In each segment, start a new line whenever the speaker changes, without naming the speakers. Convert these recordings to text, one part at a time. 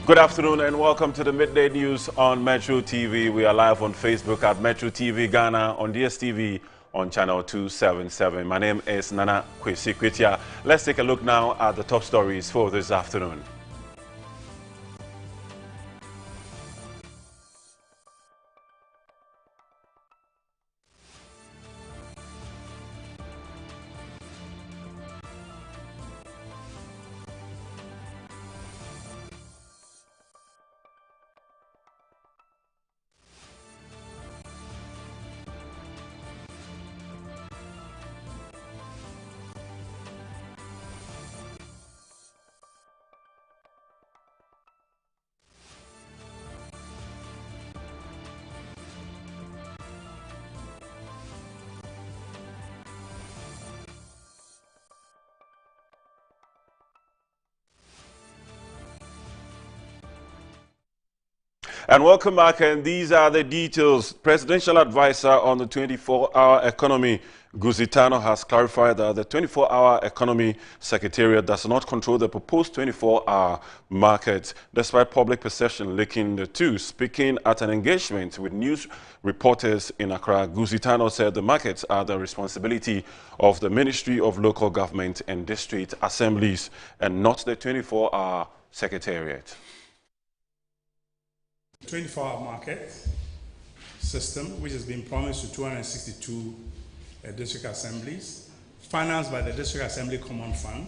Good afternoon and welcome to the Midday News on Metro TV. We are live on Facebook at Metro TV Ghana, on DSTV on channel 277. My name is Nana Kwesi Kwetia. Let's take a look now at the top stories for this afternoon. And welcome back, and these are the details. Presidential advisor on the 24-hour economy, Gusitano, has clarified that the 24-hour economy secretariat does not control the proposed 24-hour market, despite public perception linking the two. Speaking at an engagement with news reporters in Accra, Gusitano said the markets are the responsibility of the Ministry of Local Government and District Assemblies and not the 24-hour secretariat.
24-hour market system, which has been promised to 262 district assemblies, financed by the District Assembly Common Fund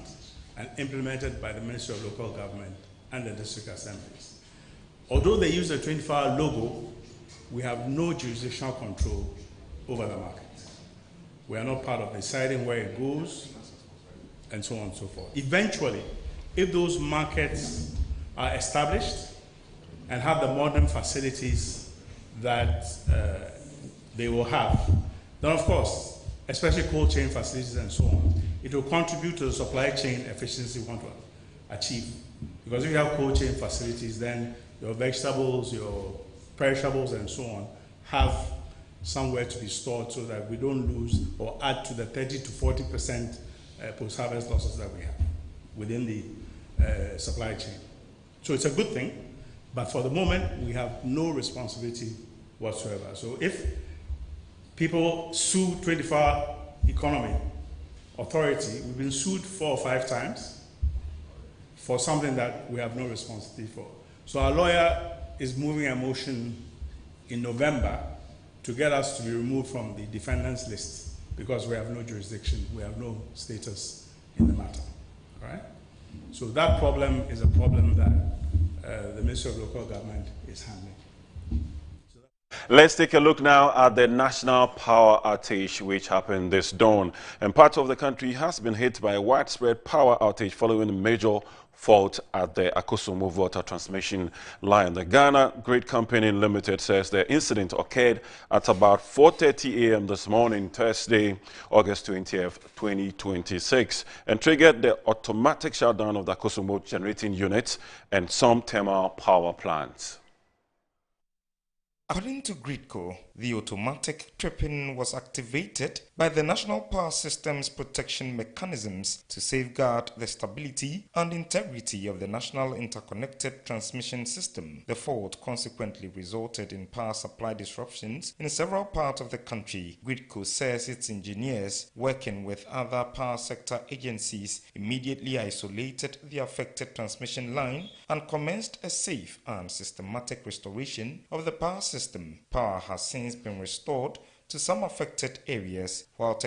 and implemented by the Ministry of Local Government and the district assemblies. Although they use the 24-hour logo, we have no jurisdictional control over the market. We are not part of deciding where it goes and so on and so forth. Eventually, if those markets are established and have the modern facilities that they will have, then of course, especially cold chain facilities and so on, it will contribute to the supply chain efficiency we want to achieve. Because if you have cold chain facilities, then your vegetables, your perishables and so on have somewhere to be stored so that we don't lose or add to the 30 to 40% post-harvest losses that we have within the supply chain. So it's a good thing. But for the moment, we have no responsibility whatsoever. So if people sue 24-hour economy authority, we've been sued 4 or 5 times for something that we have no responsibility for. So our lawyer is moving a motion in November to get us to be removed from the defendants list because we have no jurisdiction, we have no status in the matter. All right? So that problem is a problem that the Ministry of Local Government is handling.
Let's take a look now at the national power outage which happened this dawn. And part of the country has been hit by a widespread power outage following a major fault at the Akosombo water transmission line. The Ghana Grid Company Limited says the incident occurred at about 4:30 a.m. this morning, Thursday, August 20th, 2026, and triggered the automatic shutdown of the Akosombo generating units and some thermal power plants.
According to Gridco, the automatic tripping was activated by the National Power Systems protection mechanisms to safeguard the stability and integrity of the national interconnected transmission system. The fault consequently resulted in power supply disruptions in several parts of the country. Gridco says its engineers, working with other power sector agencies, immediately isolated the affected transmission line and commenced a safe and systematic restoration of the power system. Power has since been restored to some affected areas, while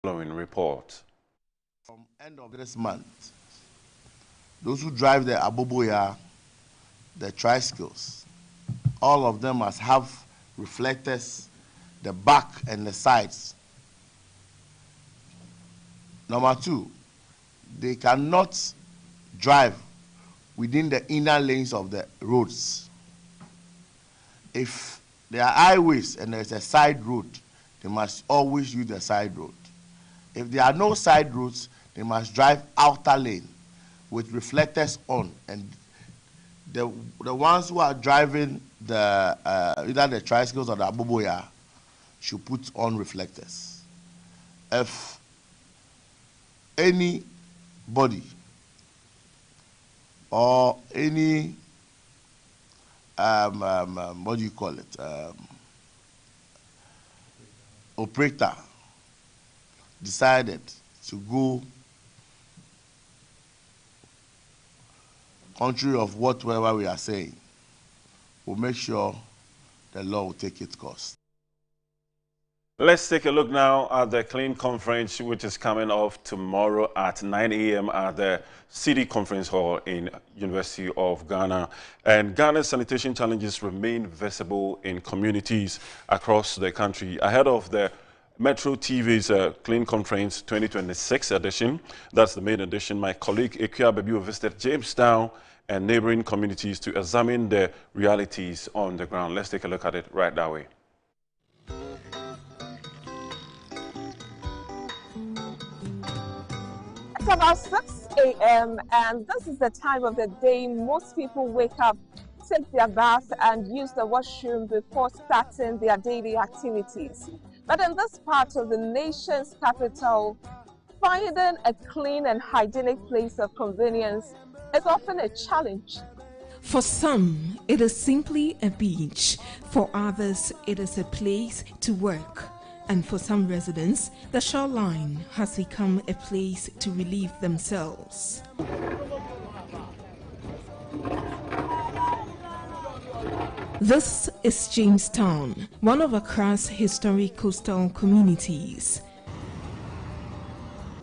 Following report.
From end of this month, those who drive the Aboboya, the tricycles, all of them must have reflectors, the back and the sides. Number two, they cannot drive within the inner lanes of the roads. If there are highways and there's a side road, they must always use the side road. If there are no side roads, they must drive outer lane with reflectors on, and the ones who are driving the either the tricycles or the Aboboya should put on reflectors. If anybody or any what do you call it, operator decided to go contrary of whatever we are saying, we'll make sure the law will take its course.
Let's take a look now at the Clean Conference, which is coming off tomorrow at 9 a.m. at the City Conference Hall in University of Ghana. And Ghana's sanitation challenges remain visible in communities across the country. Ahead of the Metro TV's Clean Conference 2026 edition, that's the main edition, my colleague Ekia Bebu visited Jamestown and neighboring communities to examine the realities on the ground. Let's take a look at it right that way.
It's about 6 a.m. and this is the time of the day most people wake up, take their bath and use the washroom before starting their daily activities. But in this part of the nation's capital, finding a clean and hygienic place of convenience is often a challenge.
For some, it is simply a beach. For others, it is a place to work. And for some residents, the shoreline has become a place to relieve themselves. This is Jamestown, one of Accra's historic coastal communities.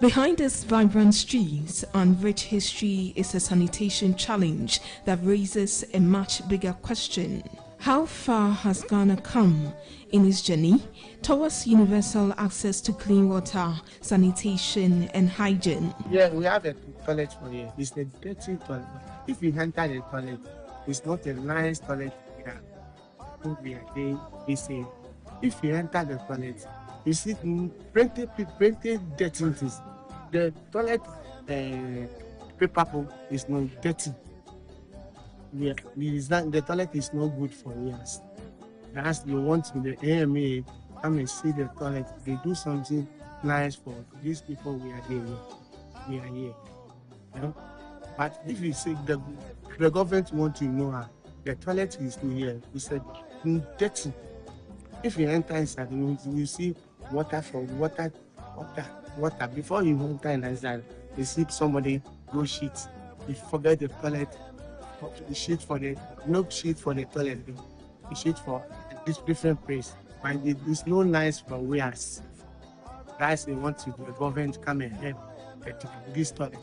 Behind its vibrant streets and rich history is a sanitation challenge that raises a much bigger question. How far has Ghana come in its journey towards universal access to clean water, sanitation and hygiene?
Yeah, we have a toilet for here. It's a dirty toilet. If you enter the toilet, it's not a nice toilet we are doing this year. If you enter the toilet, you see plenty dirty things. The toilet paper is not dirty. Yeah, the toilet is not good for years. As you want to the AMA come and see the toilet, they do something nice for these people we are here. We are here. You know? But if you say the government want to know the toilet is here, we said dirty. If you enter inside, you see water from water. Before you enter inside, you see somebody go shit. You forget the toilet. The sheet for the no sheet for the toilet, the sheet for this different place. But it's no nice for wears. Guys, they want to the government come and help this toilet.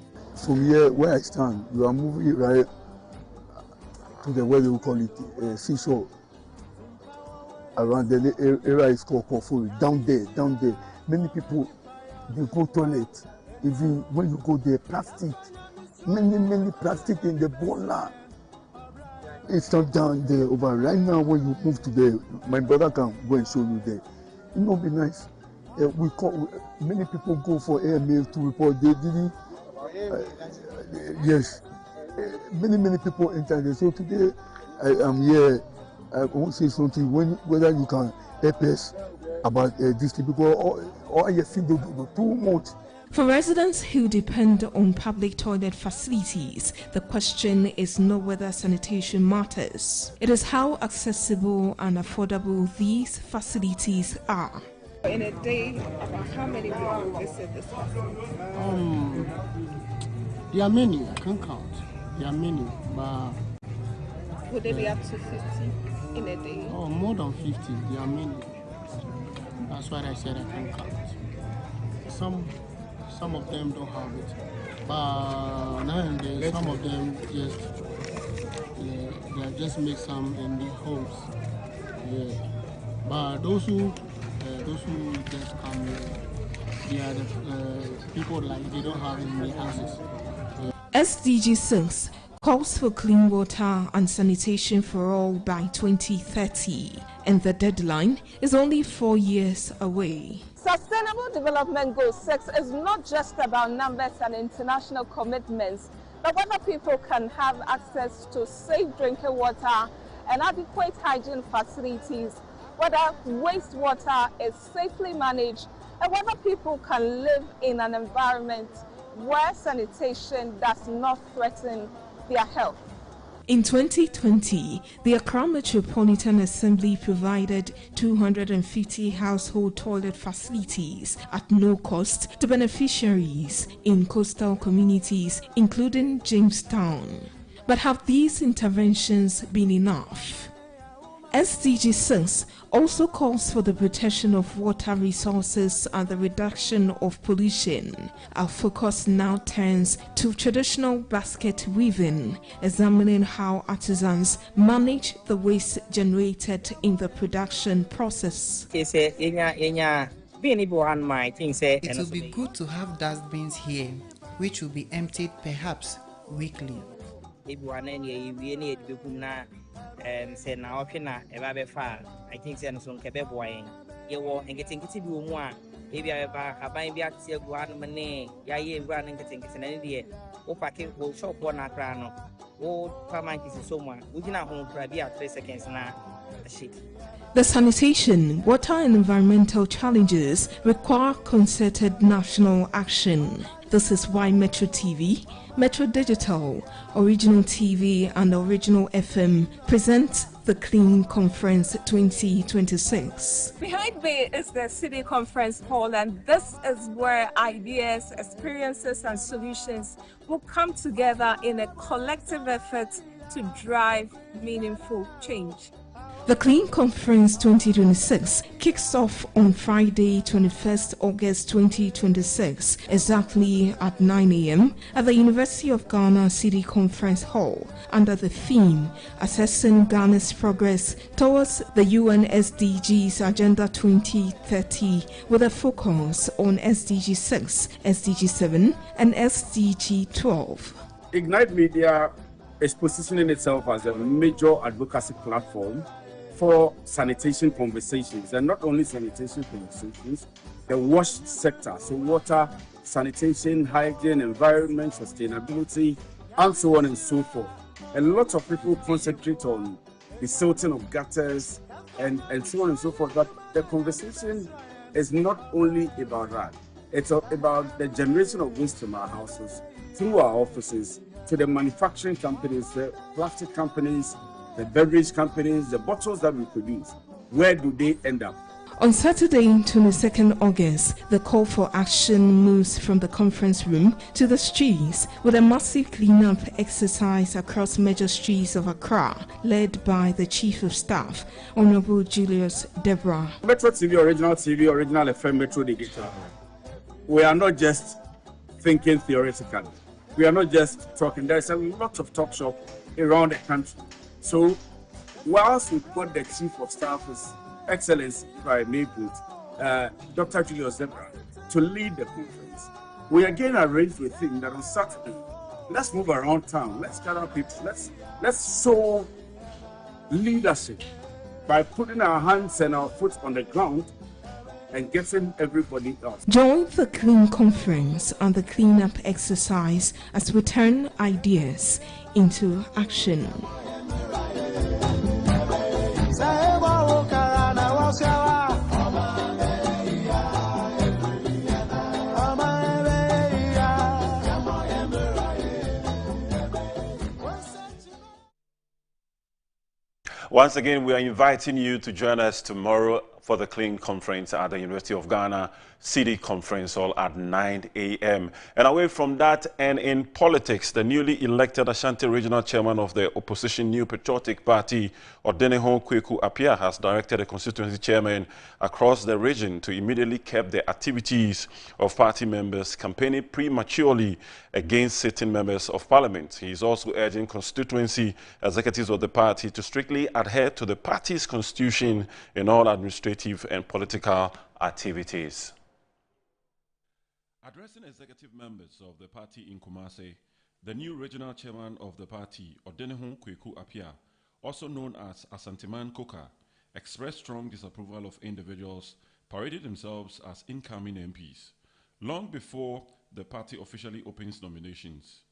From here where I stand, you are moving right to the what we call it seashore. Around the area is called Kofuri. Down there. Many people they go toilet. Even when you go there, plastic. Many plastic in the boiler. It's not down there over right now. When you move to there, my brother can go and show you there. It will be nice. Many people go for AMA to report. They didn't. Yes, many people enter there. So today I am here. I want to say something. Whether you can help us about this thing, because all I think they do too much.
For residents who depend on public toilet facilities, the question is not whether sanitation matters. It is how accessible and affordable these facilities are.
In a day, about how many people visit this facility?
There are many, I can't count. There are many, but...
Would they be up to 50 in a day?
Oh, more than 50, there are many. That's why I said I can't count. some of them don't have it. But nowadays, some of them they just make some in the homes. Yeah. But those who just come, they are the people like they don't have any houses.
SDG 6 calls for clean water and sanitation for all by 2030, and the deadline is only 4 years away.
Sustainable Development Goal 6 is not just about numbers and international commitments, but whether people can have access to safe drinking water and adequate hygiene facilities, whether wastewater is safely managed, and whether people can live in an environment where sanitation does not threaten their health.
In 2020, the Accra Metropolitan Assembly provided 250 household toilet facilities at no cost to beneficiaries in coastal communities, including Jamestown. But have these interventions been enough? SDG 6 also calls for the protection of water resources and the reduction of pollution. Our focus now turns to traditional basket weaving, examining how artisans manage the waste generated in the production process.
It will be good to have dustbins here, which will be emptied perhaps weekly.
Say now, I think so. Quebec wine. You and getting it more. Maybe I buy back to one money. Yay, running getting it in India. Oh, packing will shop one acrano. Oh, Pamak is so much. We can have home for 3 seconds now. Shit.
The sanitation, water and environmental challenges require concerted national action. This is why Metro TV, Metro Digital, Original TV and Original FM present the Clean Conference 2026.
Behind me is the City Conference Hall, and this is where ideas, experiences and solutions will come together in a collective effort to drive meaningful change.
The Clean Conference 2026 kicks off on Friday, 21st August 2026, exactly at 9 a.m. at the University of Ghana City Conference Hall, under the theme Assessing Ghana's Progress Towards the UN SDGs Agenda 2030, with a focus on SDG 6, SDG 7, and SDG 12.
Ignite Media is positioning itself as a major advocacy platform for sanitation conversations, and not only sanitation conversations, the wash sector, so water, sanitation, hygiene, environment, sustainability, and so on and so forth. A lot of people concentrate on the silting of gutters and so on and so forth, but the conversation is not only about that. It's about the generation of waste from our houses, through our offices, to the manufacturing companies, the plastic companies, the beverage companies, the bottles that we produce. Where do they end up?
On Saturday, 22nd August, the call for action moves from the conference room to the streets with a massive cleanup exercise across major streets of Accra, led by the Chief of Staff, Honorable Julius Deborah.
Metro TV, Original FM, Metro Digital. We are not just thinking theoretically. We are not just talking. There is a lot of talk shop around the country. So, whilst we've got the Chief of Staff, His Excellency by Naples, Dr. Julius Deborah, to lead the conference, we again arranged with him that on Saturday, let's move around town, let's gather people, let's show leadership by putting our hands and our foot on the ground and getting everybody else.
Join the Clean Conference and the cleanup exercise as we turn ideas into action.
Once again, we are inviting you to join us tomorrow for the Clean Conference at the University of Ghana City Conference Hall at 9 a.m. And away from that, and in politics, the newly elected Ashanti Regional Chairman of the opposition New Patriotic Party, Odenihon Kweku Appiah, has directed the constituency chairman across the region to immediately curb the activities of party members campaigning prematurely against sitting members of parliament. He is also urging constituency executives of the party to strictly adhere to the party's constitution in all administrative and political activities. Addressing executive members of the party in Kumasi, the new regional chairman of the party, Odenihon Kweku Appiah, also known as Asanteman Koka, expressed strong disapproval of individuals parading themselves as incoming MPs. Long before the party officially opens nominations,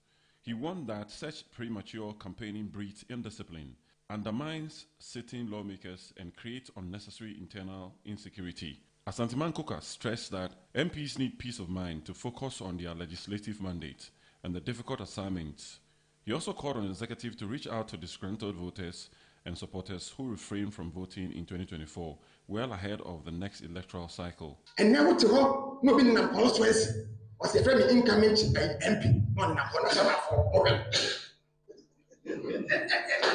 he warned that such premature campaigning breeds indiscipline, undermines sitting lawmakers, and creates unnecessary internal insecurity. Asanteman Koka stressed that MPs need peace of mind to focus on their legislative mandate and the difficult assignments. He also called on the executive to reach out to disgruntled voters and supporters who refrain from voting in 2024, well ahead of the next electoral cycle.
And now to hope no being a constituency was a very incoming MP on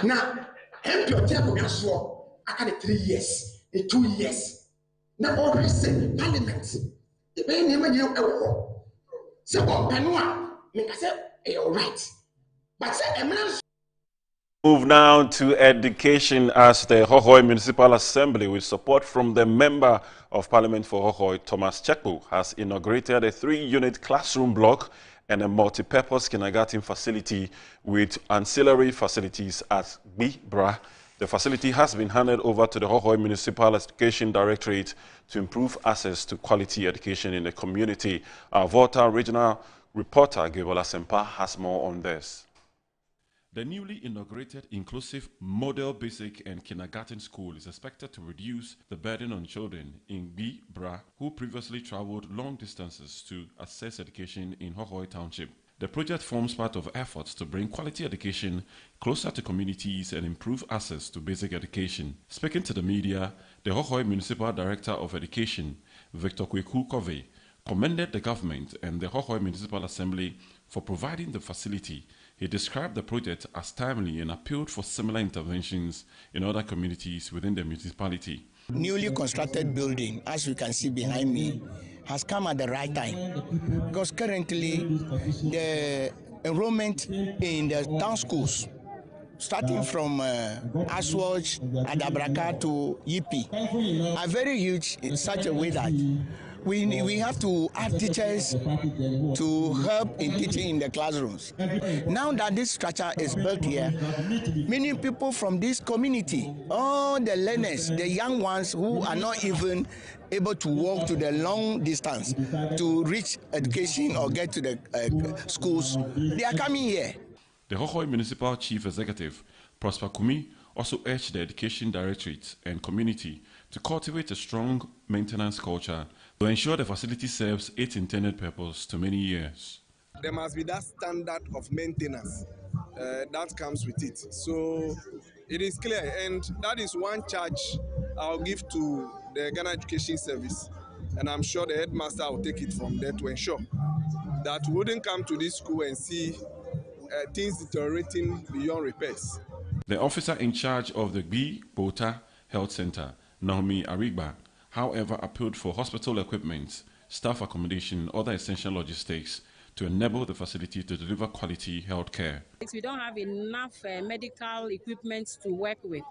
now MP of Tiago swore I had 3 years, 2 years. Now already said Parliament. The main name you ever so Panua, make I say all right. But say a man.
Move now to education, as the Hohoe Municipal Assembly, with support from the Member of Parliament for Hohoe, Thomas Chekpo, has inaugurated a 3-unit classroom block and a multi-purpose kindergarten facility with ancillary facilities at Bibra. The facility has been handed over to the Hohoe Municipal Education Directorate to improve access to quality education in the community. Our Volta regional reporter, Gabriel Asempa, has more on this. The newly inaugurated inclusive model basic and kindergarten school is expected to reduce the burden on children in Bibra who previously traveled long distances to access education in Hohoe Township. The project forms part of efforts to bring quality education closer to communities and improve access to basic education. Speaking to the media, the Hohoe Municipal Director of Education, Victor Kweku Kove, commended the government and the Hohoe Municipal Assembly for providing the facility. He described the project as timely and appealed for similar interventions in other communities within the municipality.
Newly constructed building, as you can see behind me, has come at the right time, because currently the enrollment in the town schools, starting from Aswaj, Adabraka to Yipi, are very huge in such a way that we have to add teachers to help in teaching in the classrooms. Now that this structure is built here, many people from this community, all the learners, the young ones who are not even able to walk to the long distance to reach education or get to the schools, they are coming here.
The Hohoe Municipal Chief Executive, Prosper Kumi, also urged the Education Directorate and community to cultivate a strong maintenance culture to ensure the facility serves its intended purpose to many years.
There must be that standard of maintenance that comes with it. So it is clear, and that is one charge I'll give to the Ghana Education Service, and I'm sure the headmaster will take it from there to ensure that we wouldn't come to this school and see things deteriorating beyond repairs.
The officer in charge of the Bota Health Center, Naomi Arigba, however, appealed for hospital equipment, staff accommodation, and other essential logistics to enable the facility to deliver quality health care.
We don't have enough medical equipment to work with.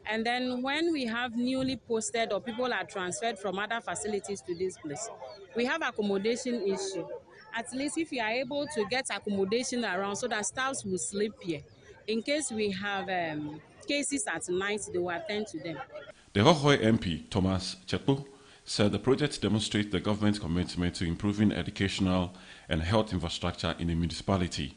And then when we have newly posted or people are transferred from other facilities to this place, we have accommodation issue. At least if you are able to get accommodation around so that staffs will sleep here, in case we have cases at night, they will attend to them.
The Hohoe MP, Thomas Chekpo, said the project demonstrates the government's commitment to improving educational and health infrastructure in the municipality.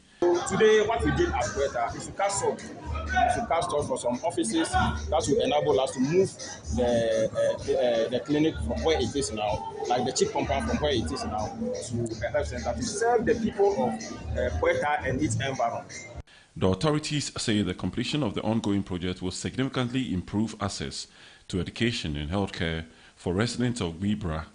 Today, what we did at Beta is to cast off for some offices that will enable us to move the clinic from where it is now, like the chief compound from where it is now, to a health center to serve the people of Beta and its environment.
The authorities say the completion of the ongoing project will significantly improve access to education and healthcare for residents of Bibra,